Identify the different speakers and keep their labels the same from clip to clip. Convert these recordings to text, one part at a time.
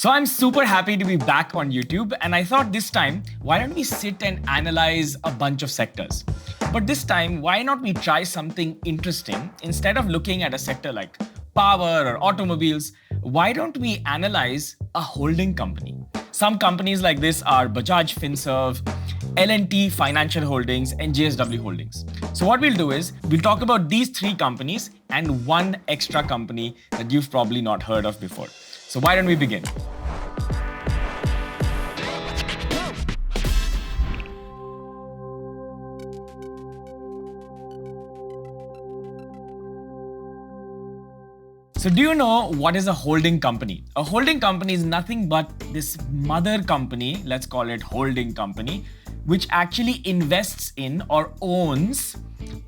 Speaker 1: So I'm super happy to be back on YouTube, and I thought this time, why don't we sit and analyze a bunch of sectors? But this time, why not we try something interesting? Instead of looking at a sector like power or automobiles, why don't we analyze a holding company? Some companies like this are Bajaj Finserv, L&T Financial Holdings, and JSW Holdings. So what we'll do is, we'll talk about these three companies and one extra company that you've probably not heard of before. So why don't we begin? So do you know what is a holding company? A holding company is nothing but this mother company, let's call it holding company, which actually invests in or owns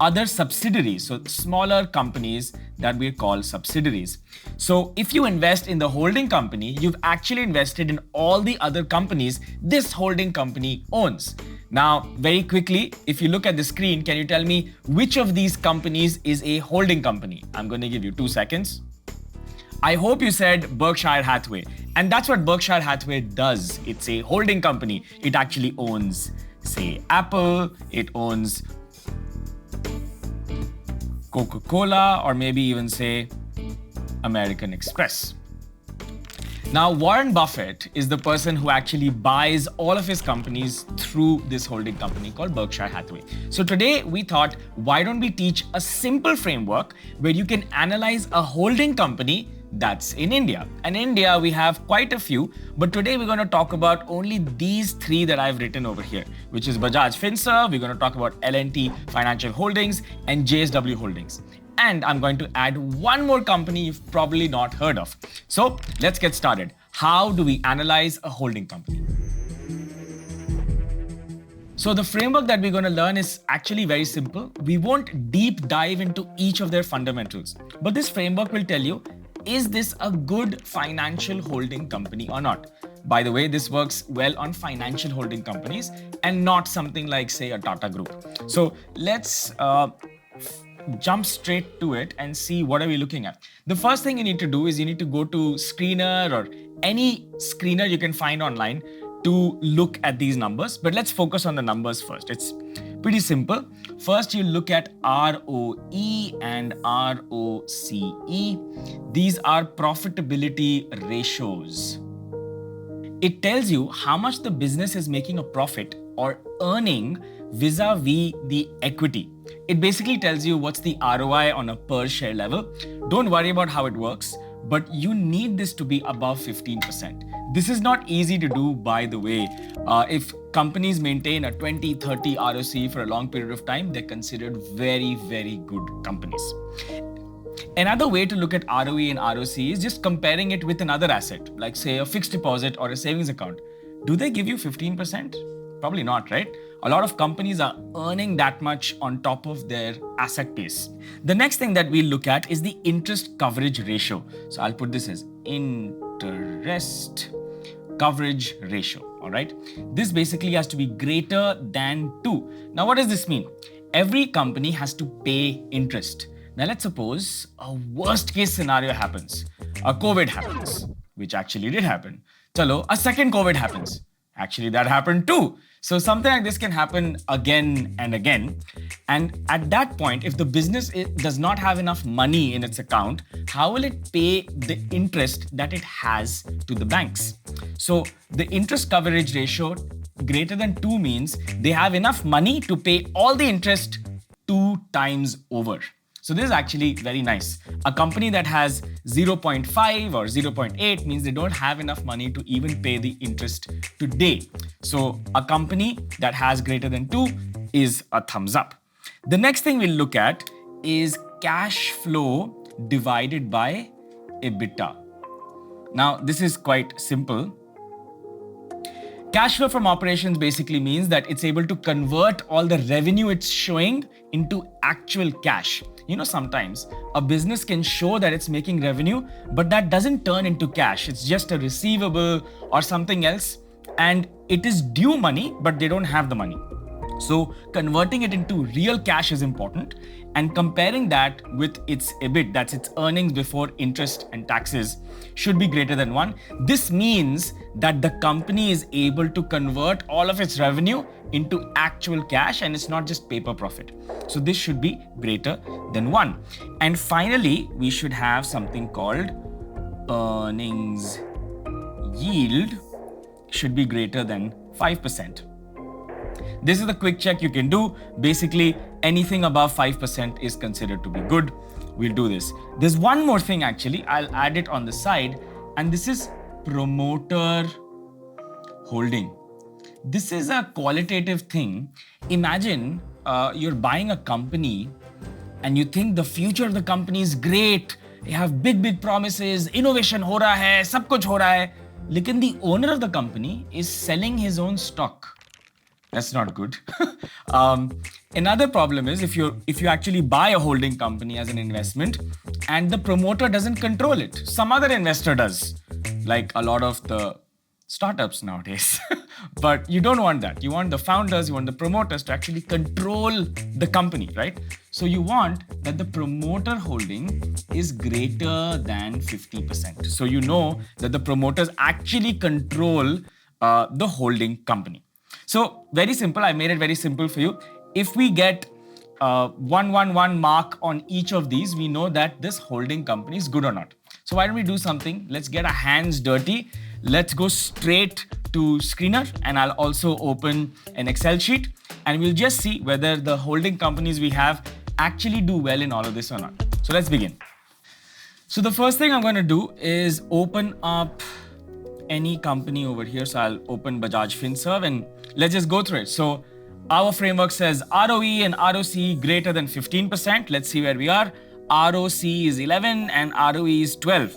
Speaker 1: other subsidiaries, so smaller companies that we call subsidiaries. So if you invest in the holding company, you've actually invested in all the other companies this holding company owns. Now, very quickly, if you look at the screen, can you tell me which of these companies is a holding company? I'm going to give you 2 seconds. I hope you said Berkshire Hathaway. And that's what Berkshire Hathaway does. It's a holding company. It actually owns, say, Apple, it owns Coca-Cola, or maybe even say American Express. Now, Warren Buffett is the person who actually buys all of his companies through this holding company called Berkshire Hathaway. So today we thought, why don't we teach a simple framework where you can analyze a holding company that's in India. And in India, we have quite a few, but today we're going to talk about only these three that I've written over here, which is Bajaj Finserv, we're going to talk about L&T Financial Holdings, and JSW Holdings. And I'm going to add one more company you've probably not heard of. So let's get started. How do we analyze a holding company? So the framework that we're going to learn is actually very simple. We won't deep dive into each of their fundamentals, but this framework will tell you, is this a good financial holding company or not? By the way, this works well on financial holding companies and not something like, say, a Tata Group. So let's jump straight to it and see what are we looking at. The first thing you need to do is you need to go to Screener or any screener you can find online to look at these numbers. But let's focus on the numbers first. It's pretty simple. First, you look at ROE and ROCE. These are profitability ratios. It tells you how much the business is making a profit or earning vis-a-vis the equity. It basically tells you what's the ROI on a per share level. Don't worry about how it works, but you need this to be above 15%. This is not easy to do, by the way. If companies maintain a 20-30 ROCE for a long period of time, they're considered very, very good companies. Another way to look at ROE and ROCE is just comparing it with another asset, like say a fixed deposit or a savings account. Do they give you 15%? Probably not, right? A lot of companies are earning that much on top of their asset base. The next thing that we look at is the interest coverage ratio. So I'll put this as interest coverage ratio, all right? This basically has to be greater than 2. Now, what does this mean? Every company has to pay interest. Now, let's suppose a worst case scenario happens. A COVID happens, which actually did happen. Chalo, a second COVID happens. Actually, that happened too. So something like this can happen again and again. And at that point, if the business does not have enough money in its account, how will it pay the interest that it has to the banks? So the interest coverage ratio greater than 2 means they have enough money to pay all the interest 2 times over. So this is actually very nice. A company that has 0.5 or 0.8 means they don't have enough money to even pay the interest today. So a company that has greater than 2 is a thumbs up. The next thing we'll look at is cash flow divided by EBITDA. Now, this is quite simple. Cash flow from operations basically means that it's able to convert all the revenue it's showing into actual cash. You know, sometimes a business can show that it's making revenue, but that doesn't turn into cash. It's just a receivable or something else, and it is due money, but they don't have the money. So converting it into real cash is important. and comparing that with its EBIT, that's its earnings before interest and taxes, should be greater than 1. This means that the company is able to convert all of its revenue into actual cash and it's not just paper profit. So this should be greater than 1. And finally, we should have something called earnings yield should be greater than 5%. This is the quick check you can do. Basically, anything above 5% is considered to be good. We'll do this. There's one more thing actually, I'll add it on the side, and this is promoter holding. This is a qualitative thing. Imagine you're buying a company and you think the future of the company is great. You have big promises, innovation ho raha hai, sab kuch ho raha hai. Lekin the owner of the company is selling his own stock. That's not good. Another problem is if you actually buy a holding company as an investment and the promoter doesn't control it. Some other investor does, like a lot of the startups nowadays. But you don't want that. You want the founders, you want the promoters to actually control the company, right? So you want that the promoter holding is greater than 50%. So you know that the promoters actually control the holding company. So very simple, I made it very simple for you. If we get 111 mark on each of these, we know that this holding company is good or not. So why don't we do something? Let's get our hands dirty. Let's go straight to Screener and I'll also open an Excel sheet and we'll just see whether the holding companies we have actually do well in all of this or not. So let's begin. So the first thing I'm going to do is open up any company over here. So I'll open Bajaj Finserv and let's just go through it. So our framework says ROE and ROC greater than 15%. Let's see where we are. ROC is 11 and ROE is 12.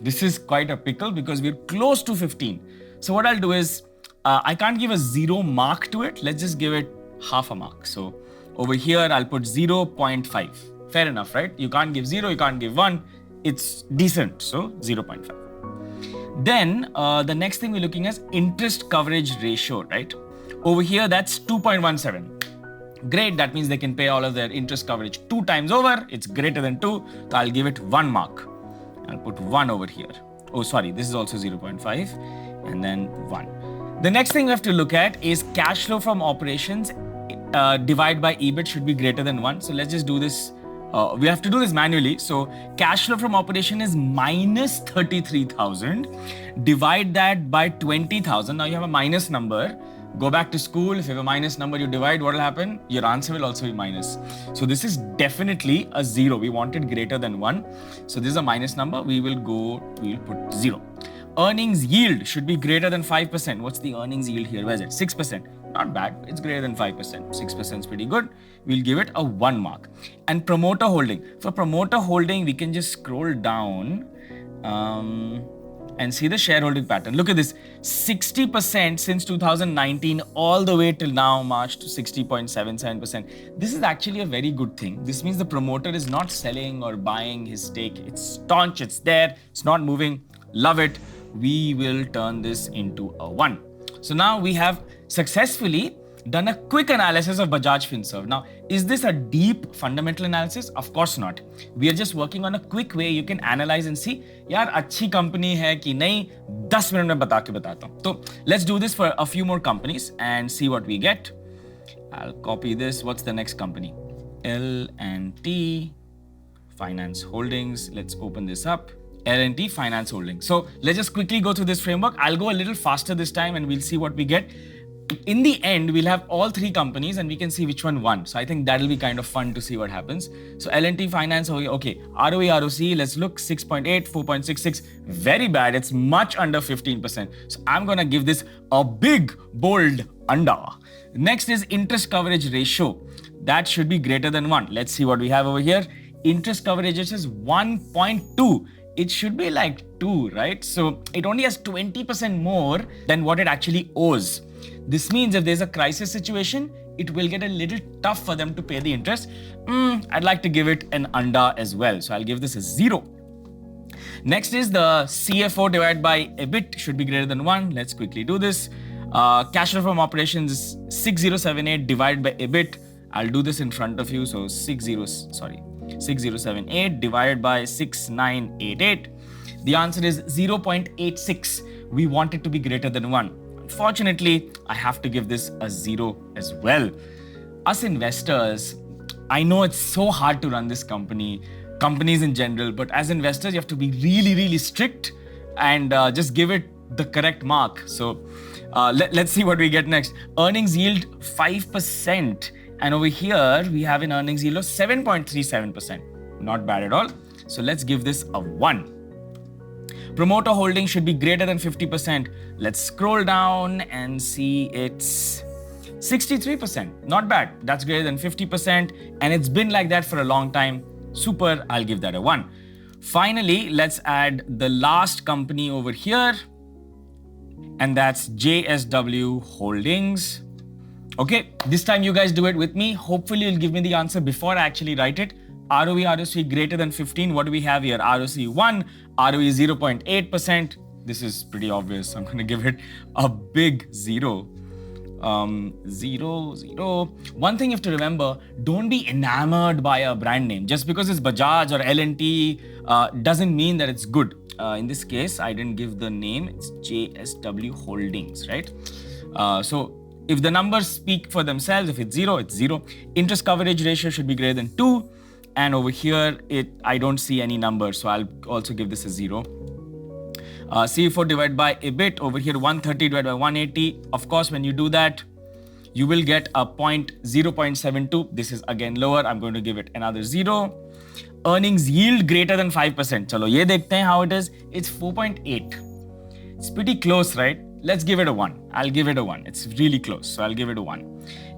Speaker 1: This is quite a pickle because we're close to 15. So what I'll do is, I can't give a 0 mark to it. Let's just give it half a mark. So over here, I'll put 0.5. Fair enough, right? You can't give 0, you can't give 1. It's decent, so 0.5. Then the next thing we're looking at is interest coverage ratio, right? Over here, that's 2.17. Great, that means they can pay all of their interest coverage 2 times over. It's greater than 2, so I'll give it 1 mark. I'll put 1 over here. Oh, sorry, this is also 0.5 and then 1. The next thing we have to look at is cash flow from operations divided by EBIT should be greater than 1. So let's just do this. We have to do this manually. So cash flow from operation is minus 33,000. Divide that by 20,000. Now you have a minus number. Go back to school. If you have a minus number, you divide, what will happen? Your answer will also be minus. So this is definitely a 0. We want it greater than 1. So this is a minus number. We'll put 0. Earnings yield should be greater than 5%. What's the earnings yield here? Where is it? 6%. Not bad. It's greater than 5%. 6% is pretty good. We'll give it a 1 mark. And promoter holding. For promoter holding, we can just scroll down and see the shareholding pattern. Look at this. 60% since 2019 all the way till now, March, to 60.77%. This is actually a very good thing. This means the promoter is not selling or buying his stake. It's staunch. It's there. It's not moving. Love it. We will turn this into a 1. So now we have successfully done a quick analysis of Bajaj Finserv. Now, is this a deep fundamental analysis? Of course not. We are just working on a quick way you can analyze and see, yaar, अच्छी company है कि नहीं, 10 minute में बता के बताता हूँ. So let's do this for a few more companies and see what we get. I'll copy this. What's the next company? L&T Finance Holdings. Let's open this up. L&T Finance Holdings. So let's just quickly go through this framework. I'll go a little faster this time and we'll see what we get. In the end, we'll have all 3 companies and we can see which one won. So I think that'll be kind of fun to see what happens. So L&T Finance, okay. ROE, ROC, let's look, 6.8, 4.66. Very bad. It's much under 15%. So I'm going to give this a big, bold under. Next is interest coverage ratio. That should be greater than 1. Let's see what we have over here. Interest coverage is 1.2. It should be like 2, right? So it only has 20% more than what it actually owes. This means if there's a crisis situation, it will get a little tough for them to pay the interest. I'd like to give it an under as well. So I'll give this a 0. Next is the CFO divided by EBIT should be greater than 1. Let's quickly do this. Cash flow from operations is 6078 divided by EBIT. I'll do this in front of you. So 6078 divided by 6988. The answer is 0.86. We want it to be greater than 1. Unfortunately, I have to give this a 0 as well. Us investors, I know it's so hard to run this company, companies in general, but as investors, you have to be really, really strict and just give it the correct mark. So let's see what we get next. Earnings yield 5%. And over here, we have an earnings yield of 7.37%. Not bad at all. So let's give this a 1. Promoter holding should be greater than 50%. Let's scroll down and see it's 63%. Not bad. That's greater than 50%. And it's been like that for a long time. Super. I'll give that a 1. Finally, let's add the last company over here. And that's JSW Holdings. Okay, this time you guys do it with me. Hopefully you'll give me the answer before I actually write it. ROE, ROC greater than 15. What do we have here? ROC 1, ROE 0.8%. This is pretty obvious. I'm going to give it a big 0. 0. One thing you have to remember, don't be enamored by a brand name. Just because it's Bajaj or L&T doesn't mean that it's good. In this case, I didn't give the name. It's JSW Holdings, right? So if the numbers speak for themselves, if it's 0, it's 0. Interest coverage ratio should be greater than 2. And over here, I don't see any number. So I'll also give this a 0. CFO divided by EBIT, over here 130 divided by 180. Of course, when you do that, you will get a 0.72. This is again lower. I'm going to give it another 0. Earnings yield greater than 5%. Chalo, ye dekhte hain how it is. It's 4.8. It's pretty close, right? Let's give it a 1. I'll give it a 1. It's really close. So I'll give it a 1.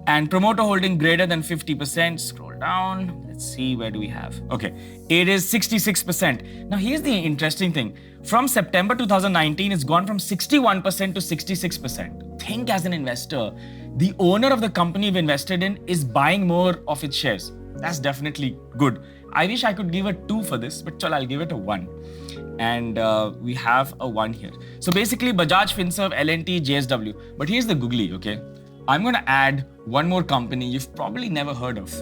Speaker 1: And promoter holding greater than 50%. Scroll down. Let's see, where do we have? Okay, it is 66%. Now, here's the interesting thing. From September 2019, it's gone from 61% to 66%. Think as an investor, the owner of the company you've invested in is buying more of its shares. That's definitely good. I wish I could give a 2 for this, but I'll give it a 1. And we have a 1 here. So basically, Bajaj, Finserv, L&T, JSW. But here's the googly, okay? I'm going to add one more company you've probably never heard of.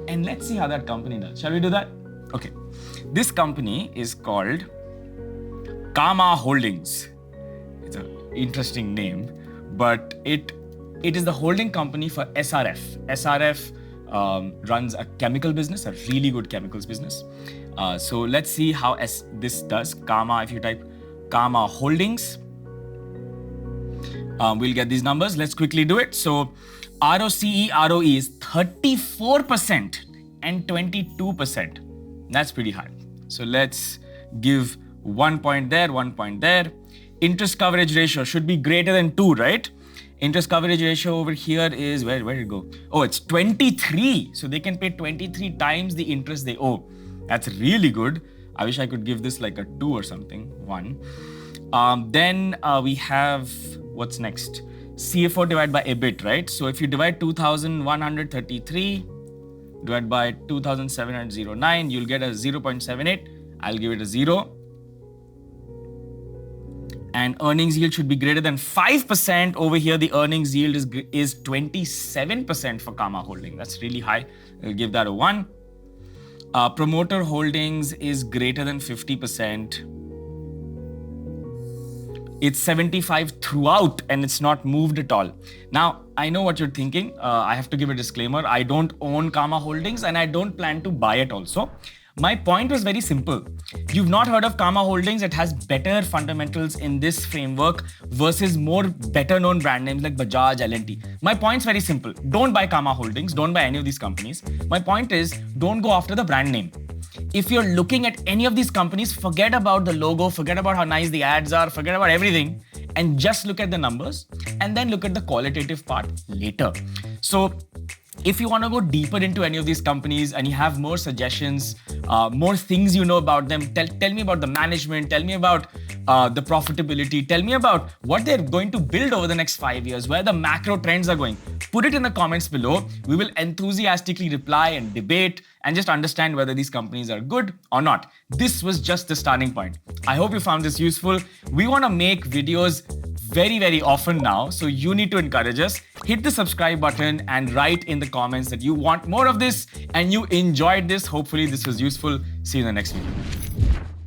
Speaker 1: And let's see how that company does. Shall we do that? Okay. This company is called Kama Holdings. It's an interesting name, but it is the holding company for SRF. SRF runs a chemical business, a really good chemicals business. So let's see how this does. Kama, if you type Kama Holdings, we'll get these numbers. Let's quickly do it. So ROCE, ROE is 34% and 22%. That's pretty high. So let's give 1 point there, 1 point there. Interest coverage ratio should be greater than 2, right? Interest coverage ratio over here is, where did it go? Oh, it's 23. So they can pay 23 times the interest they owe. That's really good. I wish I could give this like a 2 or something, 1. Then we have, what's next? CFO divided by EBIT, right? So if you divide 2,133 divided by 2,709, you'll get a 0.78. I'll give it a 0. And earnings yield should be greater than 5%. Over here, the earnings yield is 27% for Kama Holding. That's really high. I'll give that a 1. Promoter holdings is greater than 50%. It's 75 throughout and it's not moved at all. Now, I know what you're thinking. I have to give a disclaimer. I don't own Kama Holdings and I don't plan to buy it also. My point was very simple. You've not heard of Kama Holdings. It has better fundamentals in this framework versus more better known brand names like Bajaj, L&T. My point's very simple. Don't buy Kama Holdings. Don't buy any of these companies. My point is, don't go after the brand name. If you're looking at any of these companies, forget about the logo, forget about how nice the ads are, forget about everything, and just look at the numbers and then look at the qualitative part later. So if you want to go deeper into any of these companies and you have more suggestions, more things you know about them, tell me about the management, tell me about the profitability, tell me about what they're going to build over the next 5 years, where the macro trends are going. Put it in the comments below. We will enthusiastically reply and debate and just understand whether these companies are good or not. This was just the starting point. I hope you found this useful. We want to make videos very, very often now. So you need to encourage us. Hit the subscribe button and write in the comments that you want more of this and you enjoyed this. Hopefully this was useful. See you in the next video.